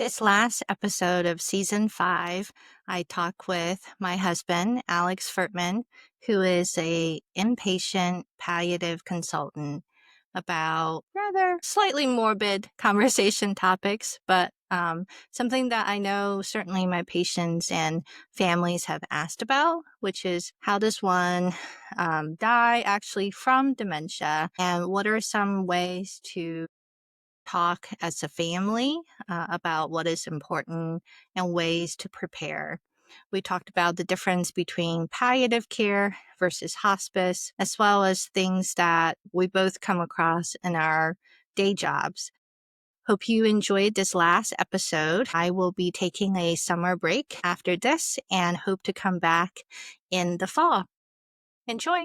This last episode of season 5, I talk with my husband, Alex Fertman, who is a inpatient palliative consultant about rather slightly morbid conversation topics, but something that I know certainly my patients and families have asked about, which is how does one die actually from dementia, and what are some ways to talk as a family about what is important and ways to prepare. We talked about the difference between palliative care versus hospice, as well as things that we both come across in our day jobs. Hope you enjoyed this last episode. I will be taking a summer break after this and hope to come back in the fall. Enjoy.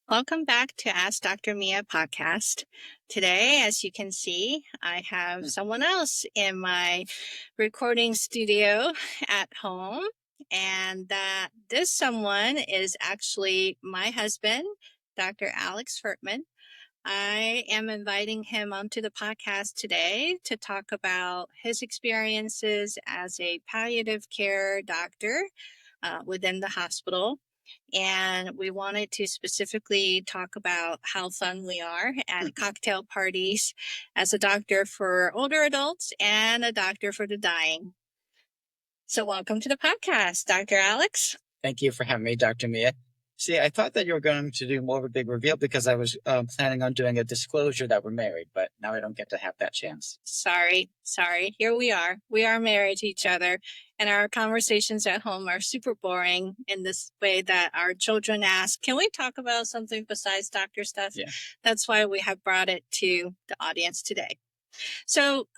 Welcome back to Ask Dr. Mia podcast. Today, as you can see, I have someone else in my recording studio at home, and this someone is actually my husband, Dr. Alex Fertman. I am inviting him onto the podcast today to talk about his experiences as a palliative care doctor within the hospital. And we wanted to specifically talk about how fun we are at cocktail parties as a doctor for older adults and a doctor for the dying. So welcome to the podcast, Dr. Alex. Thank you for having me, Dr. Mia. See, I thought that you were going to do more of a big reveal because I was planning on doing a disclosure that we're married, but now I don't get to have that chance. Sorry. Here we are. We are married to each other, and our conversations at home are super boring in this way that our children ask, can we talk about something besides doctor stuff? Yeah. That's why we have brought it to the audience today. So,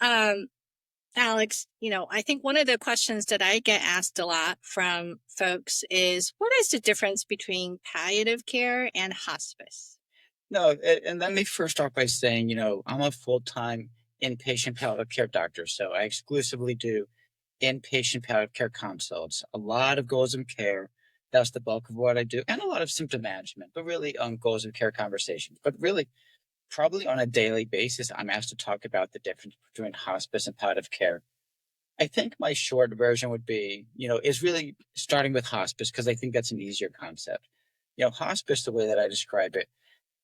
Alex, I think one of the questions that I get asked a lot from folks is, what is the difference between palliative care and hospice? No, and let me first start by saying, I'm a full-time inpatient palliative care doctor, so I exclusively do inpatient palliative care consults, a lot of goals of care. That's the bulk of what I do, and a lot of symptom management, but really goals of care conversations. But really, probably on a daily basis, I'm asked to talk about the difference between hospice and palliative care. I think my short version would be, is really starting with hospice because I think that's an easier concept. Hospice, the way that I describe it,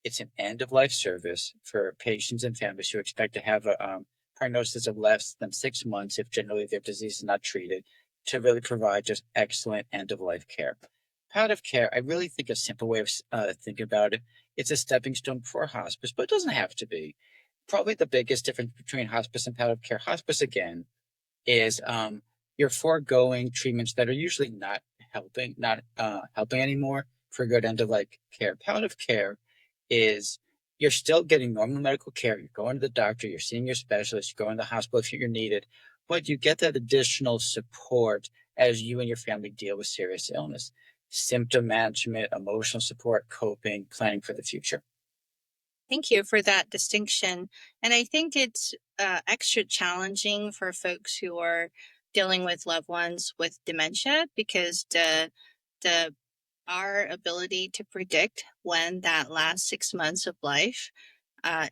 it's an end-of-life service for patients and families who expect to have a prognosis of less than 6 months if generally their disease is not treated, to really provide just excellent end-of-life care. Palliative care, I really think a simple way of thinking about it, it's a stepping stone for hospice, but it doesn't have to be. Probably the biggest difference between hospice and palliative care, hospice again, is you're foregoing treatments that are usually not helping anymore for good end-of-life care. Palliative care is you're still getting normal medical care. You're going to the doctor, you're seeing your specialist, you're going to the hospital if you're needed, but you get that additional support as you and your family deal with serious illness. Symptom management, emotional support, coping, planning for the future. Thank you for that distinction. And I think it's extra challenging for folks who are dealing with loved ones with dementia because our ability to predict when that last 6 months of life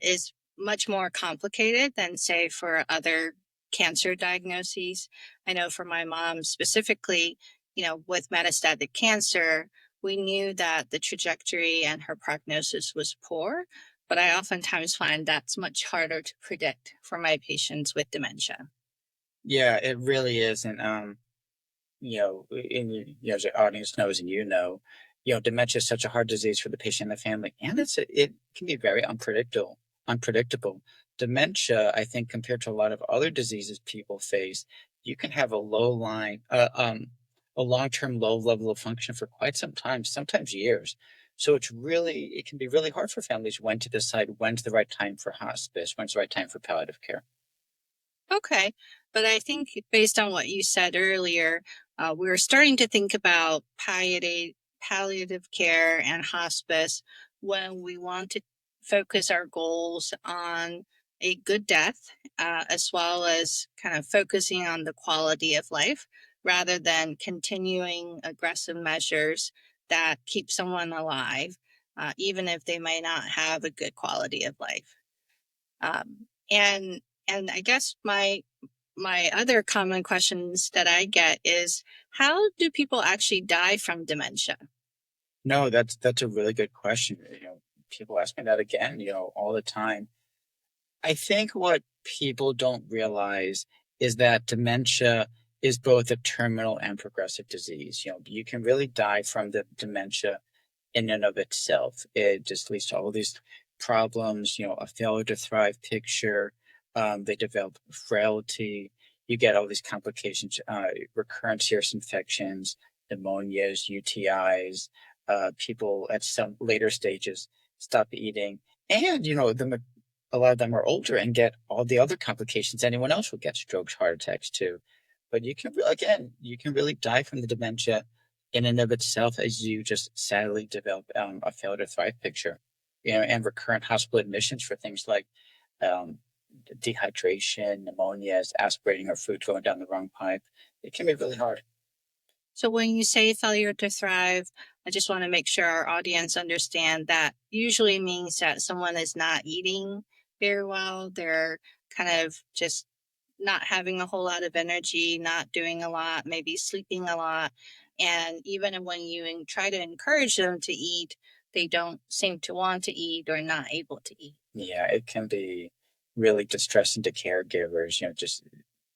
is much more complicated than, say, for other cancer diagnoses. I know for my mom specifically, with metastatic cancer, we knew that the trajectory and her prognosis was poor, but I oftentimes find that's much harder to predict for my patients with dementia. Yeah, it really is. And, as the audience knows and dementia is such a hard disease for the patient and the family, and it can be very unpredictable. Dementia, I think, compared to a lot of other diseases people face, you can have a long-term low level of function for quite some time, sometimes years. So it can be really hard for families when to decide when's the right time for hospice, when's the right time for palliative care. Okay. But I think based on what you said earlier, we're starting to think about palliative care and hospice when we want to focus our goals on a good death, as well as kind of focusing on the quality of life rather than continuing aggressive measures that keep someone alive, even if they may not have a good quality of life. And and I guess my other common questions that I get is how do people actually die from dementia? No, that's a really good question. People ask me that again, all the time. I think what people don't realize is that dementia is both a terminal and progressive disease. You can really die from the dementia in and of itself. It just leads to all these problems, a failure to thrive picture. They develop frailty. You get all these complications, recurrent serious infections, pneumonias, UTIs. People at some later stages stop eating. And, a lot of them are older and get all the other complications anyone else will get, strokes, heart attacks too. But again, you can really die from the dementia in and of itself as you just sadly develop a failure to thrive picture, and recurrent hospital admissions for things like um, dehydration, pneumonias, aspirating or food going down the wrong pipe. It can be really hard. So when you say failure to thrive, I just want to make sure our audience understand that usually means that someone is not eating very well. They're kind of just not having a whole lot of energy, not doing a lot, maybe sleeping a lot. And even when you try to encourage them to eat, they don't seem to want to eat or not able to eat. Yeah, it can be really distressing to caregivers. Just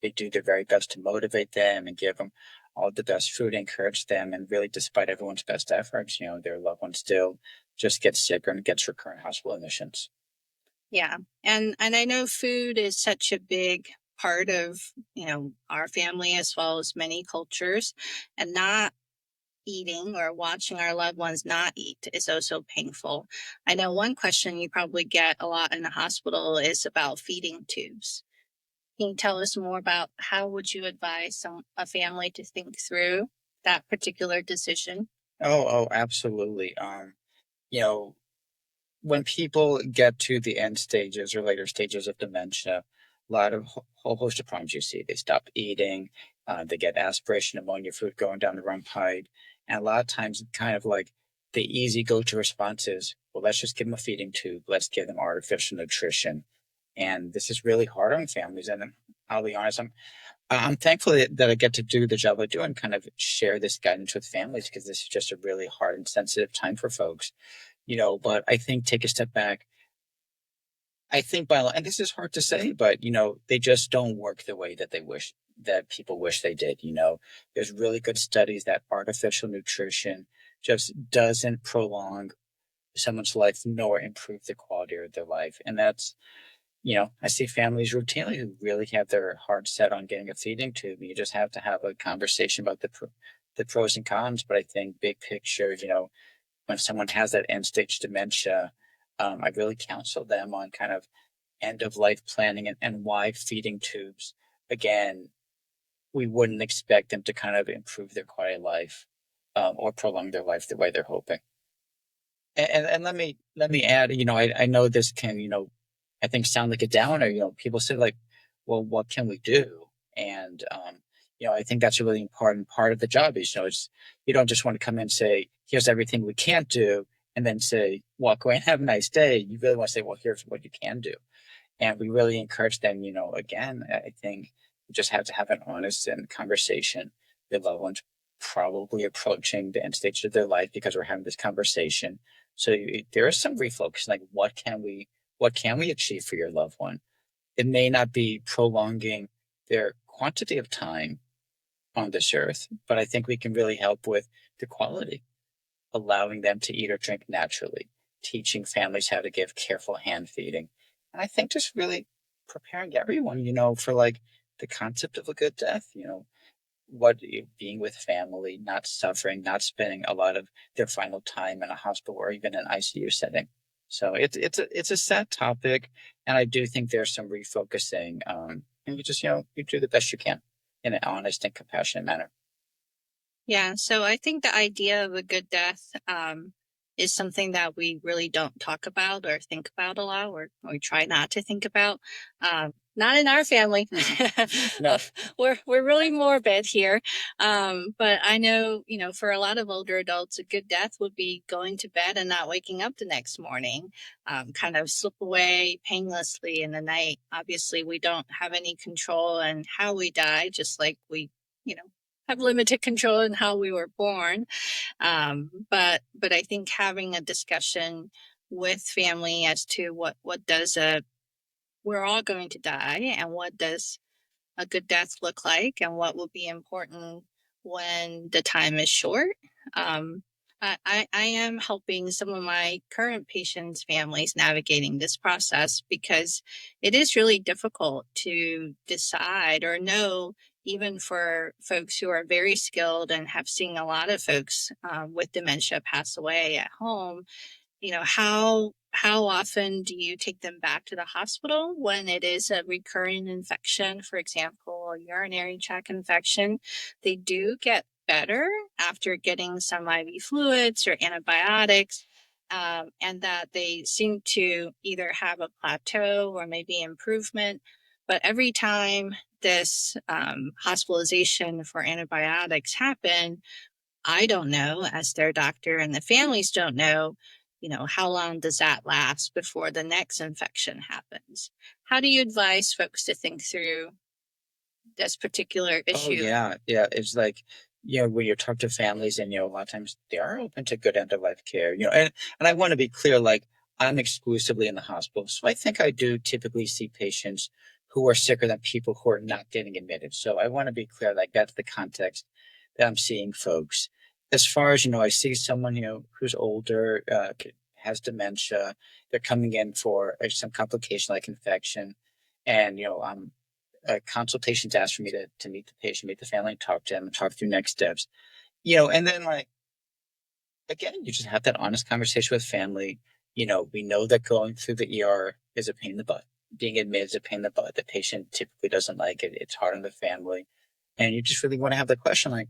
they do their very best to motivate them and give them all the best food, encourage them, and really, despite everyone's best efforts, their loved one still just gets sicker and gets recurrent hospital admissions. Yeah. And I know food is such a big part of, our family as well as many cultures, and not eating or watching our loved ones not eat is also painful. I know one question you probably get a lot in the hospital is about feeding tubes. Can you tell us more about how would you advise a family to think through that particular decision? Oh, absolutely. You know, when people get to the end stages or later stages of dementia, a lot of whole host of problems you see. They stop eating, they get aspiration, pneumonia, food going down the wrong pipe, and a lot of times, kind of like the easy go-to response is, well, let's just give them a feeding tube, let's give them artificial nutrition, and this is really hard on families. And I'll be honest, I'm thankful that I get to do the job I do and kind of share this guidance with families because this is just a really hard and sensitive time for folks. But I think take a step back. I think and this is hard to say, but they just don't work the way that people wish they did. There's really good studies that artificial nutrition just doesn't prolong someone's life nor improve the quality of their life. And I see families routinely who really have their heart set on getting a feeding tube. You just have to have a conversation about the pros and cons. But I think big picture, when someone has that end stage dementia, I really counsel them on kind of end of life planning and why feeding tubes. Again, we wouldn't expect them to kind of improve their quality of life, or prolong their life the way they're hoping. And let me add, I know this can, I think sound like a downer. People say like, well, what can we do? And I think that's a really important part of the job is, it's you don't just want to come in and say, here's everything we can't do, and then say, walk away and have a nice day. You really want to say, well, here's what you can do. And we really encourage them, again, I think we just have to have an honest and conversation. Their loved ones probably approaching the end stage of their life because we're having this conversation. So there is some refocus, like what can we achieve for your loved one? It may not be prolonging their quantity of time on this earth, but I think we can really help with the quality, allowing them to eat or drink naturally, teaching families how to give careful hand feeding. And I think just really preparing everyone, for like the concept of a good death, being with family, not suffering, not spending a lot of their final time in a hospital or even an ICU setting. So it's a sad topic, and I do think there's some refocusing. And you just you do the best you can in an honest and compassionate manner. Yeah, so I think the idea of a good death is something that we really don't talk about or think about a lot, or we try not to think about. Not in our family. No. We're really morbid here. But I know, for a lot of older adults, a good death would be going to bed and not waking up the next morning, kind of slip away painlessly in the night. Obviously, we don't have any control on how we die, just like we, you know, have limited control in how we were born. But I think having a discussion with family as to what does a we're all going to die, and what does a good death look like, and what will be important when the time is short. Um, I am helping some of my current patients' families navigating this process, because it is really difficult to decide or know, even for folks who are very skilled and have seen a lot of folks with dementia pass away at home. How often do you take them back to the hospital when it is a recurring infection, for example, a urinary tract infection? They do get better after getting some IV fluids or antibiotics, and that they seem to either have a plateau or maybe improvement. But every time this hospitalization for antibiotics happen, I don't know, as their doctor, and the families don't know, how long does that last before the next infection happens? How do you advise folks to think through this particular Oh issue? yeah, yeah. It's like, when you talk to families and, a lot of times they are open to good end of life care, and I want to be clear, like I'm exclusively in the hospital. So I think I do typically see patients who are sicker than people who are not getting admitted. So I want to be clear, like that's the context that I'm seeing folks. As far as, I see someone, who's older, has dementia, they're coming in for some complication like infection. And, a consultation's asked for me to meet the patient, meet the family, and talk to them, and talk through next steps. And then like again, you just have that honest conversation with family. We know that going through the ER is a pain in the butt. Being admitted is a pain in the butt. The patient typically doesn't like it. It's hard on the family. And you just really want to have the question like,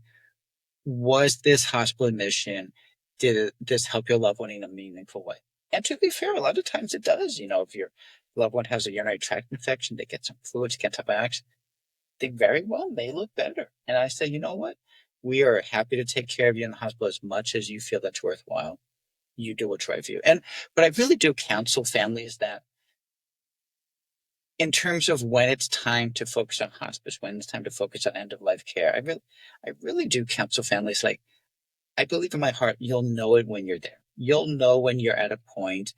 was this hospital admission, did this help your loved one in a meaningful way? And to be fair, a lot of times it does. If your loved one has a urinary tract infection, they get some fluids, get antibiotics, they very well may look better. And I say, you know what? We are happy to take care of you in the hospital as much as you feel that's worthwhile. You do what's right for you. But I really do counsel families that in terms of when it's time to focus on hospice, when it's time to focus on end of life care, I really do counsel families like, I believe in my heart, you'll know it when you're there. You'll know when you're at a point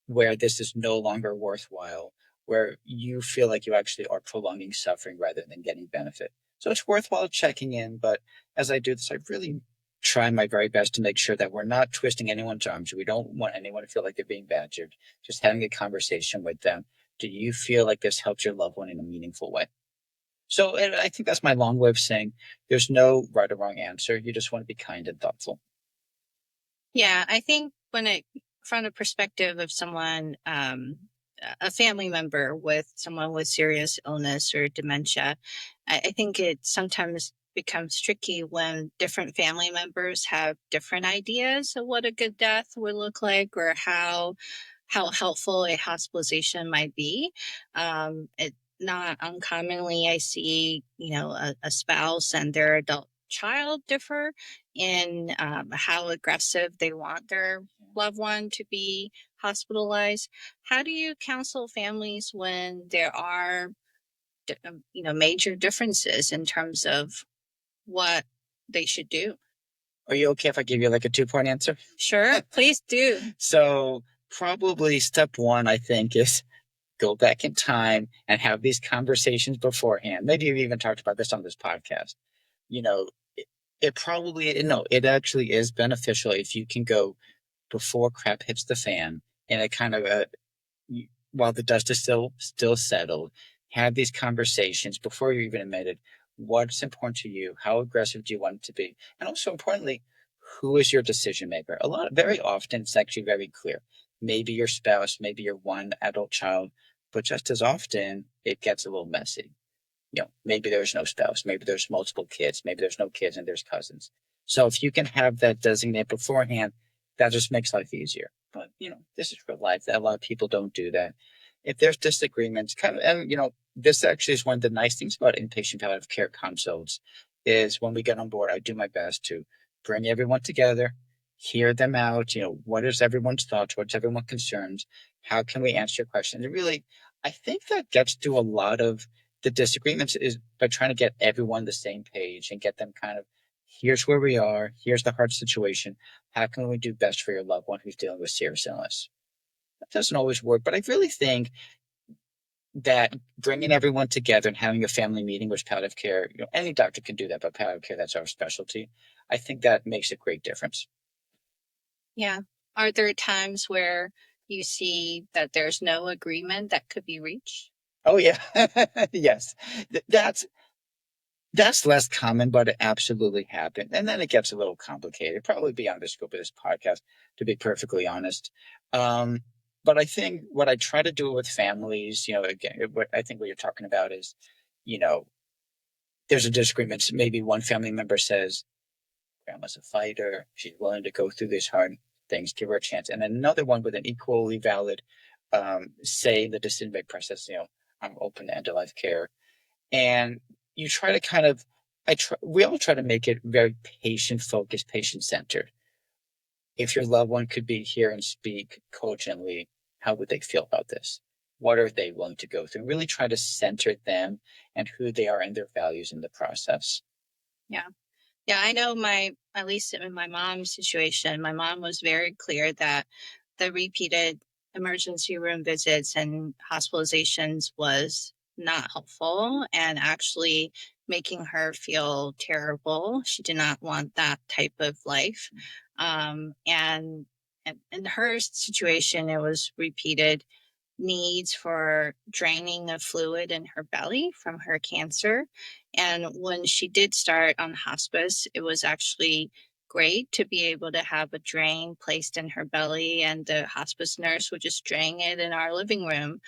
where this is no longer worthwhile, where you feel like you actually are prolonging suffering rather than getting benefit. So it's worthwhile checking in. But as I do this, I really try my very best to make sure that we're not twisting anyone's arms. We don't want anyone to feel like they're being badgered. Just having a conversation with them. Do you feel like this helps your loved one in a meaningful way? So and I think that's my long way of saying there's no right or wrong answer. You just want to be kind and thoughtful. Yeah, I think from the perspective of someone, a family member with someone with serious illness or dementia, I think it sometimes becomes tricky when different family members have different ideas of what a good death would look like, or how helpful a hospitalization might be. It not uncommonly, I see, a spouse and their adult child differ in how aggressive they want their loved one to be hospitalized. How do you counsel families when there are, major differences in terms of what they should do? Are you okay if I give you like a 2 point answer? Sure, please do. So probably step one, I think, is go back in time and have these conversations beforehand. Maybe you've even talked about this on this podcast. You know, it probably, no, it actually is beneficial if you can go before crap hits the fan and it kind of, while the dust is still settled, have these conversations before you're even admitted. What's important to you? How aggressive do you want it to be? And also importantly, who is your decision maker? Very often, it's actually very clear. Maybe your spouse, maybe your one adult child, but just as often, it gets a little messy. Maybe there's no spouse, maybe there's multiple kids, maybe there's no kids and there's cousins. So if you can have that designated beforehand, that just makes life easier. But this is real life. A lot of people don't do that. If there's disagreements, kind of, and this actually is one of the nice things about inpatient palliative care consults is when we get on board, I do my best to bring everyone together, hear them out. What is everyone's thoughts? What's everyone's concerns? How can we answer your questions? And really, I think that gets to a lot of the disagreements is by trying to get everyone the same page and get them kind of, here's where we are. Here's the hard situation. How can we do best for your loved one who's dealing with serious illness? That doesn't always work, but I really think that bringing everyone together and having a family meeting, which palliative care, any doctor can do that, but palliative care, that's our specialty. I think that makes a great difference. Yeah. Are there times where you see that there's no agreement that could be reached? Oh yeah, yes, that's less common, but it absolutely happened. And then it gets a little complicated, probably beyond the scope of this podcast, to be perfectly honest. Um, but I think what I try to do with families, again, I think what you're talking about is, you know, there's a disagreement. Maybe one family member says, grandma's a fighter. She's willing to go through these hard things. Give her a chance. And then another one with an equally valid say in the decision making process, I'm open to end of life care. And you try to kind of, we all try to make it very patient focused, patient centered. If your loved one could be here and speak cogently, how would they feel about this? What are they willing to go through? Really try to center them and who they are and their values in the process. Yeah. Yeah, I know at least in my mom's situation, my mom was very clear that the repeated emergency room visits and hospitalizations was not helpful and actually making her feel terrible. She did not want that type of life. And in her situation, it was repeated needs for draining of fluid in her belly from her cancer. And when she did start on hospice, it was actually great to be able to have a drain placed in her belly, and the hospice nurse would just drain it in our living room,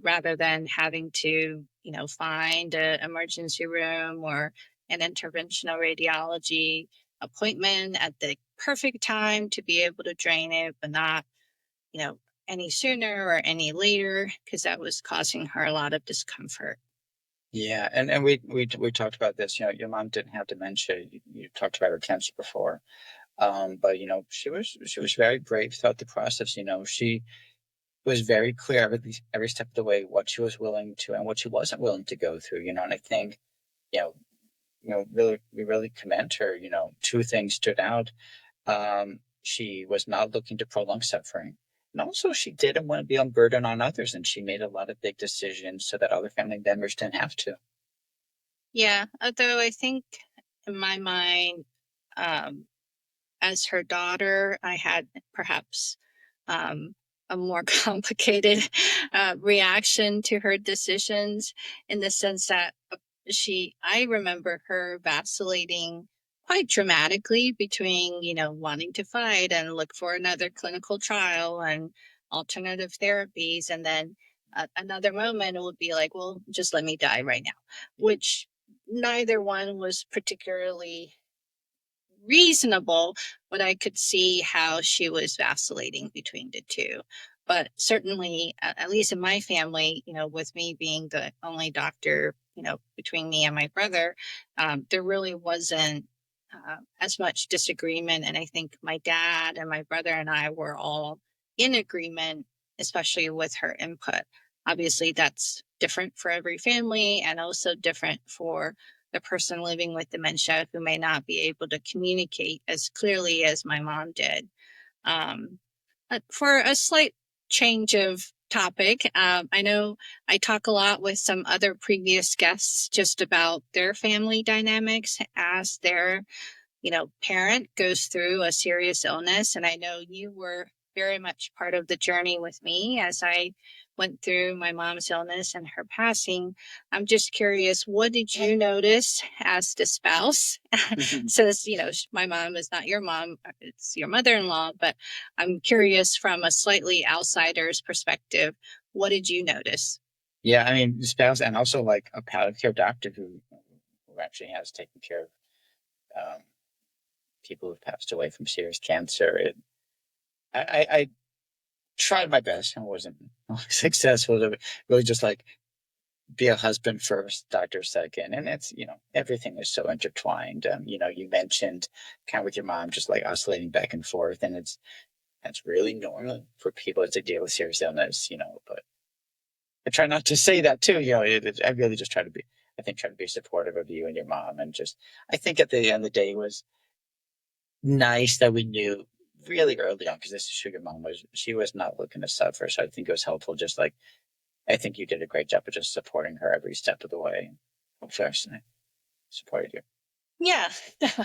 rather than having to, find an emergency room or an interventional radiology appointment at the perfect time to be able to drain it, but not, you know, any sooner or any later, because that was causing her a lot of discomfort. Yeah, and we talked about this. Your mom didn't have dementia. You talked about her cancer before, but she was very brave throughout the process. She was very clear every step of the way what she was willing to and what she wasn't willing to go through. And I think you know really we really commend her. Two things stood out. She was not looking to prolong suffering. And also, she didn't want to be a burden on others, and she made a lot of big decisions so that other family members didn't have to. Yeah, although I think in my mind, um, as her daughter, I had perhaps um, a more complicated reaction to her decisions, in the sense that I remember her vacillating quite dramatically between, wanting to fight and look for another clinical trial and alternative therapies. And then another moment it would be like, well, just let me die right now, which neither one was particularly reasonable, but I could see how she was vacillating between the two. But certainly, at least in my family, with me being the only doctor, between me and my brother, there really wasn't as much disagreement. And I think my dad and my brother and I were all in agreement, especially with her input. Obviously, that's different for every family and also different for the person living with dementia who may not be able to communicate as clearly as my mom did. Um, for a slight change of topic, I know I talk a lot with some other previous guests just about their family dynamics as their parent goes through a serious illness. And I know you were very much part of the journey with me as I went through my mom's illness and her passing. I'm just curious, what did you notice as the spouse? Since, my mom is not your mom, it's your mother in law, but I'm curious from a slightly outsider's perspective, what did you notice? Yeah, I mean, spouse and also like a palliative care doctor who actually has taken care of um, people who've passed away from serious cancer. I tried my best and wasn't successful to really just like be a husband first, doctor second. And it's, everything is so intertwined. You mentioned kind of with your mom, just like oscillating back and forth. And that's really normal for people to deal with serious illness, but I try not to say that too. I really just try to be supportive of you and your mom. And just, I think at the end of the day, it was nice that we knew really early on, because this is who your mom was. She was not looking to suffer. So I think it was helpful. Just like, I think you did a great job of just supporting her every step of the way. Hopefully I supported you. Yeah.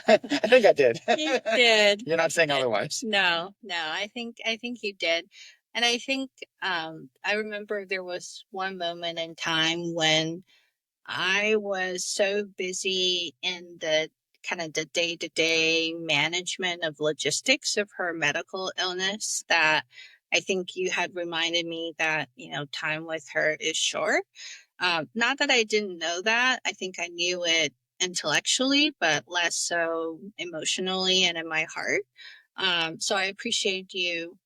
I think I did. You did. You're not saying otherwise. No, I think you did. And I think I remember there was one moment in time when I was so busy in the kind of the day-to-day management of logistics of her medical illness that I think you had reminded me that, time with her is short. Not that I didn't know that. I think I knew it intellectually, but less so emotionally and in my heart. So I appreciate you.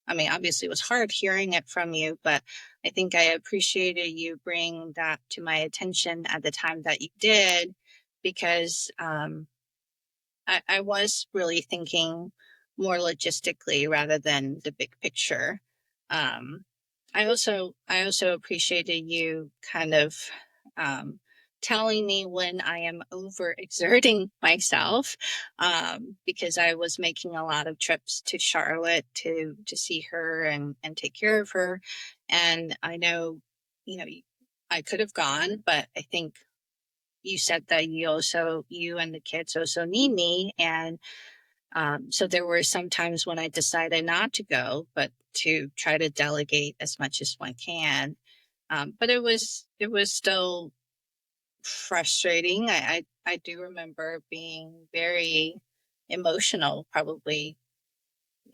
I mean, obviously, it was hard hearing it from you, but I think I appreciated you bringing that to my attention at the time that you did, because I was really thinking more logistically rather than the big picture. Um, I also appreciated you kind of um, telling me when I am overexerting myself, because I was making a lot of trips to Charlotte to see her and take care of her, and I know, you know, I could have gone, but I think you said that you and the kids also need me, and so there were some times when I decided not to go, but to try to delegate as much as one can. But it was still frustrating. I do remember being very emotional, probably.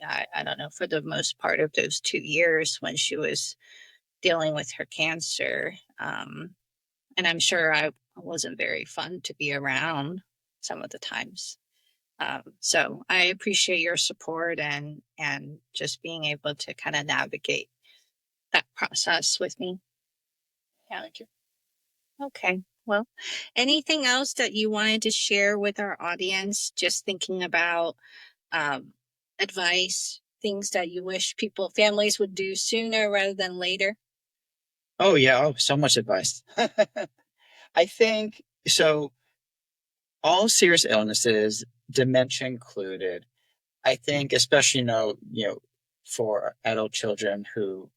I don't know, for the most part of those 2 years when she was dealing with her cancer. And I'm sure I wasn't very fun to be around some of the times. So I appreciate your support and just being able to kind of navigate that process with me. Yeah. Thank you. Okay. Well, anything else that you wanted to share with our audience? Just thinking about um, advice, things that you wish families would do sooner rather than later. Oh, yeah. Oh, so much advice. I think so. All serious illnesses, dementia included, I think, especially, for adult children who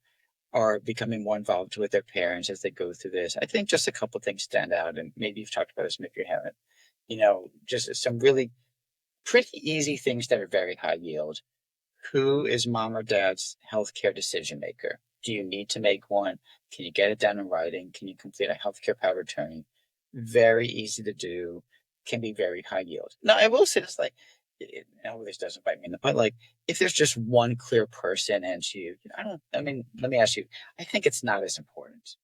are becoming more involved with their parents as they go through this, I think just a couple things stand out. And maybe you've talked about this, maybe you haven't. Just some really pretty easy things that are very high yield. Who is mom or dad's healthcare decision maker? Do you need to make one? Can you get it down in writing? Can you complete a healthcare power of attorney? Very easy to do, can be very high yield. Now, I will say this, like, this doesn't bite me in the butt. Like, if there's just one clear person and I mean, let me ask you, I think it's not as important.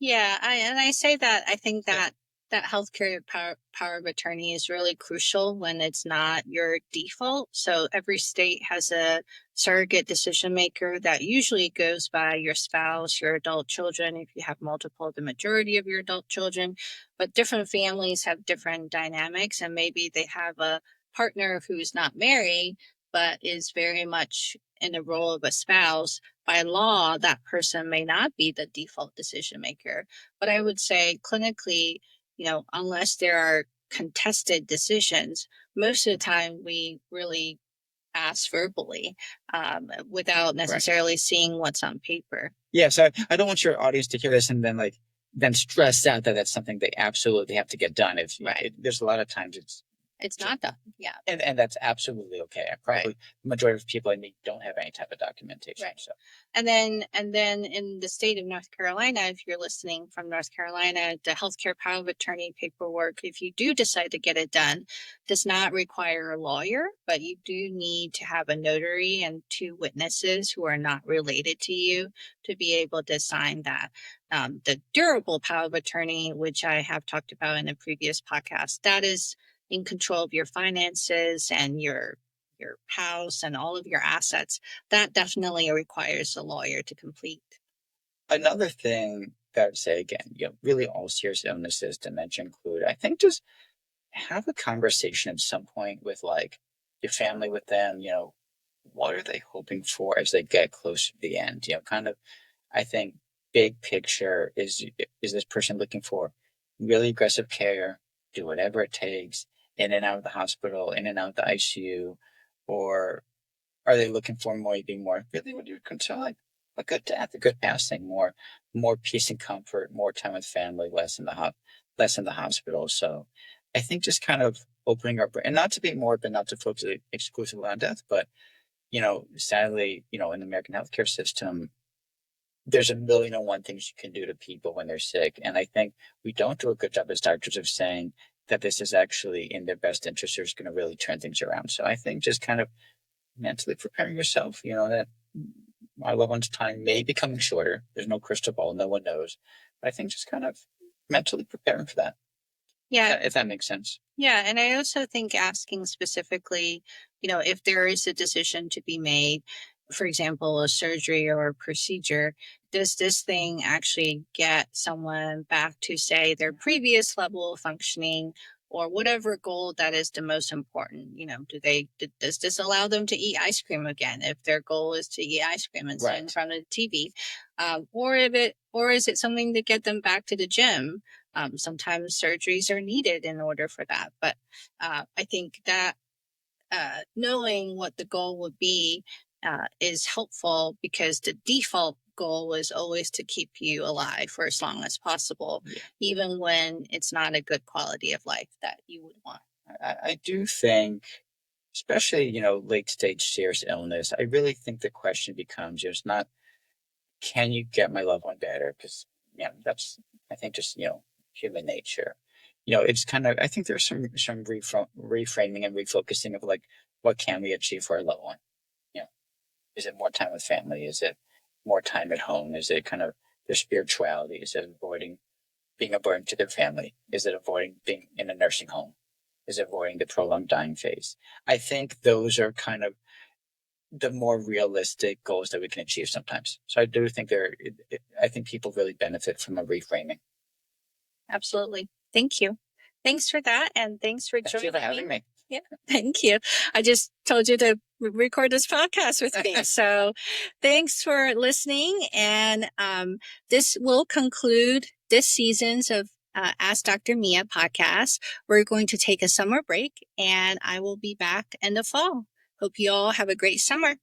Yeah, I say that I think Yeah, that healthcare power of attorney is really crucial when it's not your default. So every state has a surrogate decision maker that usually goes by your spouse, your adult children, if you have multiple, the majority of your adult children. But different families have different dynamics, and maybe they have a partner who's not married but is very much in the role of a spouse. By law, that person may not be the default decision maker. But I would say clinically, unless there are contested decisions, most of the time we really ask verbally, without right. necessarily seeing what's on paper. Yeah, so I don't want your audience to hear this and then stress out that that's something they absolutely have to get done. Right. There's a lot of times It's not done. Yeah. and that's absolutely okay. Right. The majority of people I meet don't have any type of documentation. Right. So And then in the state of North Carolina, if you're listening from North Carolina, the healthcare power of attorney paperwork, if you do decide to get it done, does not require a lawyer, but you do need to have a notary and two witnesses who are not related to you to be able to sign that. The durable power of attorney, which I have talked about in a previous podcast, that is in control of your finances and your house and all of your assets. That definitely requires a lawyer to complete. another thing that I would say again, really all serious illnesses, dementia included. I think just have a conversation at some point with like your family with them, what are they hoping for as they get closer to the end? Kind of I think big picture is this person looking for really aggressive care, do whatever it takes, in and out of the hospital, in and out of the ICU, or are they looking for maybe more really what you would consider like a good death, a good passing, more peace and comfort, more time with family, less in the hospital. So I think just kind of opening our brain and not to be morbid, not to focus exclusively on death, but sadly, in the American healthcare system, there's a million and one things you can do to people when they're sick. And I think we don't do a good job as doctors of saying that this is actually in their best interest or is going to really turn things around. So I think just kind of mentally preparing yourself, that our loved one's time may be coming shorter. There's no crystal ball. No one knows. But I think just kind of mentally preparing for that. Yeah. If that makes sense. Yeah. And I also think asking specifically, if there is a decision to be made, for example, a surgery or a procedure, does this thing actually get someone back to, say, their previous level of functioning or whatever goal that is the most important? Does this allow them to eat ice cream again if their goal is to eat ice cream and sit in front of the TV? Or is it something to get them back to the gym? Sometimes surgeries are needed in order for that. But I think that knowing what the goal would be is helpful because the default goal is always to keep you alive for as long as possible, even when it's not a good quality of life that you would want. I do think, especially, late stage serious illness, I really think the question becomes, it's not, can you get my loved one better? Because, that's, I think, just, human nature. It's kind of, I think there's some reframing and refocusing of like, what can we achieve for our loved one? Is it more time with family? Is it more time at home? Is it kind of their spirituality? Is it avoiding being a burden to their family? Is it avoiding being in a nursing home? Is it avoiding the prolonged dying phase? I think those are kind of the more realistic goals that we can achieve sometimes. So I do think I think people really benefit from a reframing. Absolutely. Thank you. Thanks for that. And thanks for joining me. Having me. Yeah, thank you. I just told you to record this podcast with me. So thanks for listening. And this will conclude this season's of Ask Dr. Mia podcast. We're going to take a summer break and I will be back in the fall. Hope you all have a great summer.